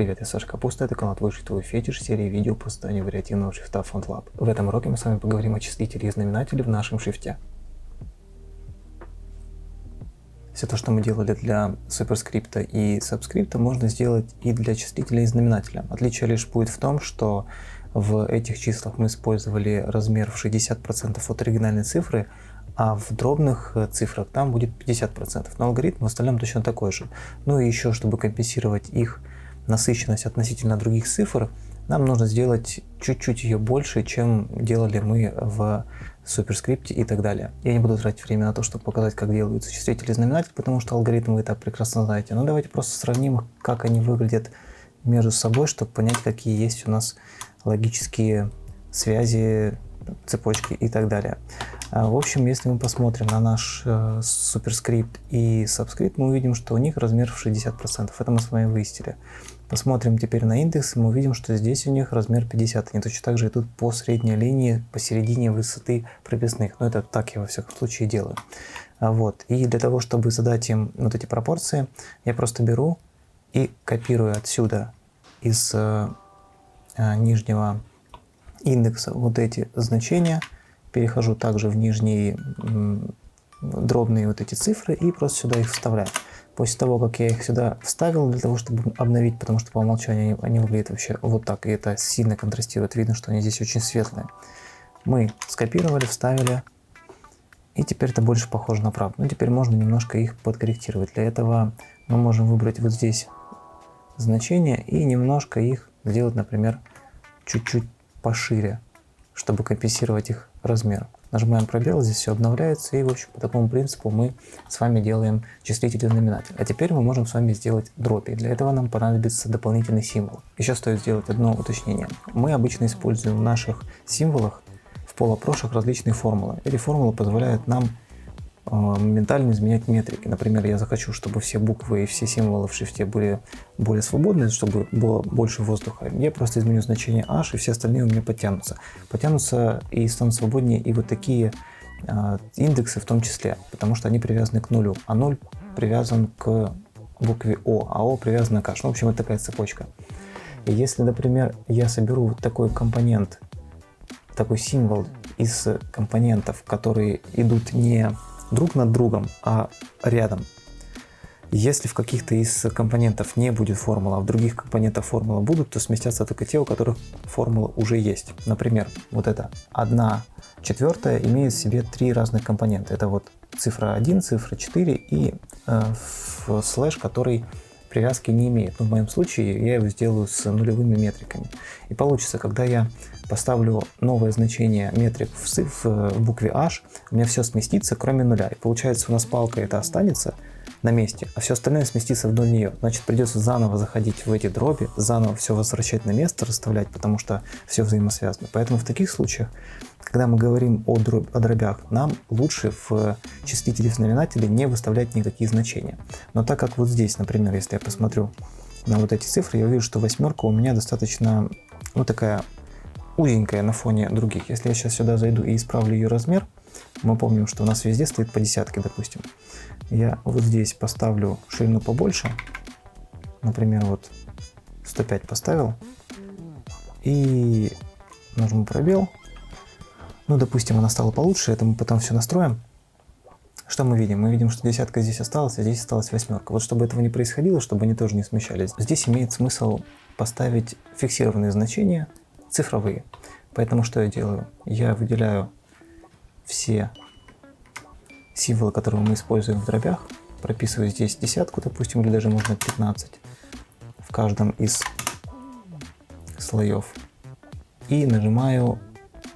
Привет, я Саша Капуста, это канал Твой шрифтовый фетиш, серии видео по созданию вариативного шрифта FontLab. В этом уроке мы с вами поговорим о числителе и знаменателе в нашем шрифте. Все то, что мы делали для суперскрипта и сабскрипта, можно сделать и для числителя и знаменателя. Отличие лишь будет в том, что в этих числах мы использовали размер в 60% от оригинальной цифры, а в дробных цифрах там будет 50%. Но алгоритм в остальном точно такой же. Ну и еще, чтобы компенсировать их насыщенность относительно других цифр, нам нужно сделать чуть-чуть ее больше, чем делали мы в суперскрипте и так далее. Я не буду тратить время на то, чтобы показать, как делаются числитель и знаменатель, потому что алгоритм вы и так прекрасно знаете. Но давайте просто сравним, как они выглядят между собой, чтобы понять, какие есть у нас логические связи, цепочки и так далее. В общем, если мы посмотрим на наш суперскрипт и сабскрипт, мы увидим, что у них размер в 60%. Это мы с вами выяснили. Посмотрим теперь на индекс, мы увидим, что здесь у них размер 50. Они точно так же идут по средней линии, посередине высоты прописных. Но это так я во всяком случае делаю. Вот. И для того, чтобы задать им вот эти пропорции, я просто беру и копирую отсюда из нижнего индекса вот эти значения, перехожу также в нижние дробные вот эти цифры и просто сюда их вставляю. После того, как я их сюда вставил для того, чтобы обновить, потому что по умолчанию они выглядят вообще вот так, и это сильно контрастирует, видно, что они здесь очень светлые. Мы скопировали, вставили, и теперь это больше похоже на правду. Ну, теперь можно немножко их подкорректировать. Для этого мы можем выбрать вот здесь значения и немножко их сделать, например, чуть-чуть пошире, чтобы компенсировать их размер. Нажимаем пробел, здесь все обновляется, и в общем по такому принципу мы с вами делаем числитель и знаменатель. А теперь мы можем с вами сделать дробь, и для этого нам понадобится дополнительный символ. Еще стоит сделать одно уточнение. Мы обычно используем в наших символах в полуопрошах различные формулы. Эти формулы позволяют нам моментально изменять метрики. Например, я захочу, чтобы все буквы и все символы в шрифте были более свободны, чтобы было больше воздуха. Я просто изменю значение h, и все остальные у меня подтянутся. Подтянутся и станут свободнее и вот такие индексы в том числе, потому что они привязаны к нулю, а 0 привязан к букве O, а O привязан к h. Ну, в общем, это такая цепочка. И если, например, я соберу вот такой компонент, такой символ из компонентов, которые идут не друг над другом, а рядом. Если в каких-то из компонентов не будет формулы, а в других компонентах формулы будут, то сместятся только те, у которых формула уже есть. Например, вот это 1/4 имеет в себе три разных компонента. Это вот цифра 1, цифра 4 и слэш, который привязки не имеет. Но в моем случае я его сделаю с нулевыми метриками. И получится, когда я поставлю новое значение метрик в букве h, у меня все сместится, кроме нуля. И получается, у нас палка это останется на месте, а все остальное сместится вдоль нее. Значит, придется заново заходить в эти дроби, заново все возвращать на место, расставлять, потому что все взаимосвязано. Поэтому в таких случаях, когда мы говорим о дробях, нам лучше в числителе и знаменателе не выставлять никакие значения. Но так как вот здесь, например, если я посмотрю на вот эти цифры, я увижу, что восьмерка у меня достаточно, ну, такая узенькая на фоне других. Если я сейчас сюда зайду и исправлю ее размер, мы помним, что у нас везде стоит по десятке, допустим. Я вот здесь поставлю ширину побольше, например, вот 105 поставил, и нажму пробел. Ну, допустим, она стала получше, это мы потом все настроим. Что мы видим? Мы видим, что десятка здесь осталась, а здесь осталась восьмерка. Вот чтобы этого не происходило, чтобы они тоже не смещались, здесь имеет смысл поставить фиксированные значения, цифровые. Поэтому что я делаю? Я выделяю все символы, которые мы используем в дробях, прописываю здесь десятку, допустим, или даже можно 15 в каждом из слоев. И нажимаю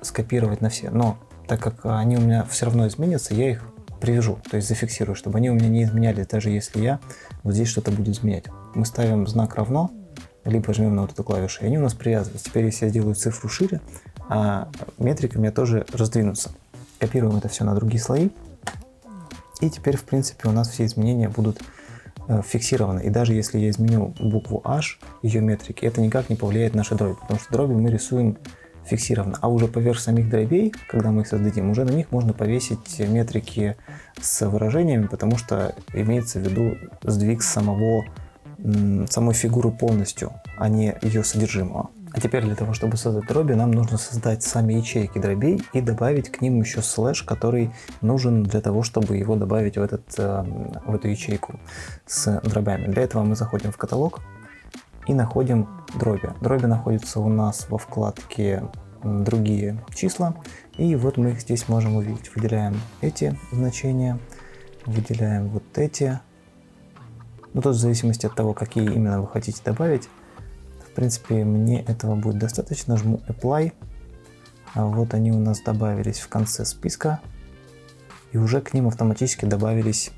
скопировать на все. Но так как они у меня все равно изменятся, я их привяжу, то есть зафиксирую, чтобы они у меня не изменялись, даже если я вот здесь что-то буду изменять. Мы ставим знак равно, либо жмем на вот эту клавишу, и они у нас привязываются. Теперь, если я сделаю цифру шире, метрики у меня тоже раздвинутся. Копируем это все на другие слои, и теперь, в принципе, у нас все изменения будут фиксированы. И даже если я изменю букву H, ее метрики, это никак не повлияет на наши дроби, потому что дроби мы рисуем фиксированно. А уже поверх самих дробей, когда мы их создадим, уже на них можно повесить метрики с выражениями, потому что имеется в виду сдвиг самого самой фигуры полностью, а не ее содержимого. А теперь для того, чтобы создать дроби, нам нужно создать сами ячейки дробей и добавить к ним еще слэш, который нужен для того, чтобы его добавить в эту ячейку с дробями. Для этого мы заходим в каталог и находим дроби. Дроби находятся у нас во вкладке «Другие числа». И вот мы их здесь можем увидеть. Выделяем эти значения, выделяем вот эти. Ну, тут в зависимости от того, какие именно вы хотите добавить. В принципе, мне этого будет достаточно. Жму Apply. А вот они у нас добавились в конце списка. И уже к ним автоматически добавились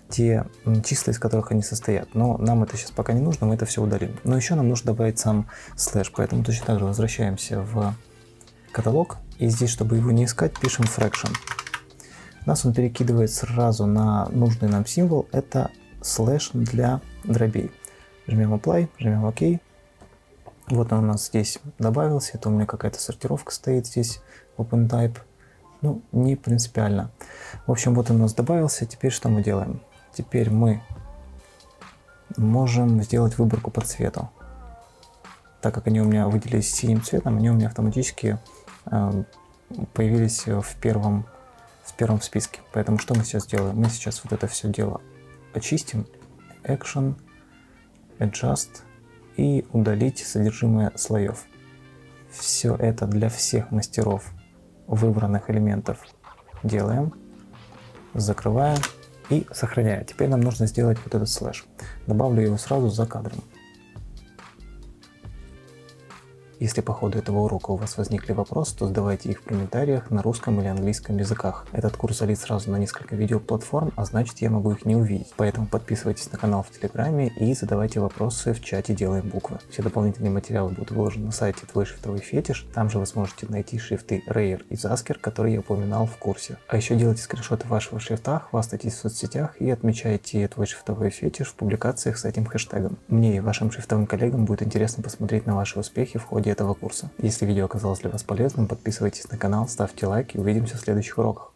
те числа, из которых они состоят. Но нам это сейчас пока не нужно, мы это все удалим. Но еще нам нужно добавить сам слэш. Поэтому точно так же возвращаемся в каталог. И здесь, чтобы его не искать, пишем fraction. Нас он перекидывает сразу на нужный нам символ. Это слэш для дробей. Жмем Apply, жмем ОК. Вот он у нас здесь добавился. Это у меня какая-то сортировка стоит здесь. OpenType. Ну, не принципиально. В общем, вот он у нас добавился. Теперь что мы делаем? Теперь мы можем сделать выборку по цвету. Так как они у меня выделились синим цветом, они у меня автоматически появились в первом списке. Поэтому что мы сейчас делаем? Мы сейчас вот это все дело очистим. Action, Adjust и удалить содержимое слоев. Все это для всех мастеров выбранных элементов делаем, закрываем и сохраняем. Теперь нам нужно сделать вот этот слэш. Добавлю его сразу за кадром. Если по ходу этого урока у вас возникли вопросы, то задавайте их в комментариях на русском или английском языках. Этот курс залит сразу на несколько видеоплатформ, а значит я могу их не увидеть. Поэтому подписывайтесь на канал в Телеграме и задавайте вопросы в чате «Делаем буквы». Все дополнительные материалы будут выложены на сайте «Твой шрифтовой фетиш». Там же вы сможете найти шрифты Rayер и Zasker, которые я упоминал в курсе. А еще делайте скриншоты вашего шрифта, хвастайтесь в соцсетях и отмечайте «Твой шрифтовой фетиш» в публикациях с этим хэштегом. Мне и вашим шрифтовым коллегам будет интересно посмотреть на ваши успехи в ходе этого курса. Если видео оказалось для вас полезным, подписывайтесь на канал, ставьте лайк и увидимся в следующих уроках.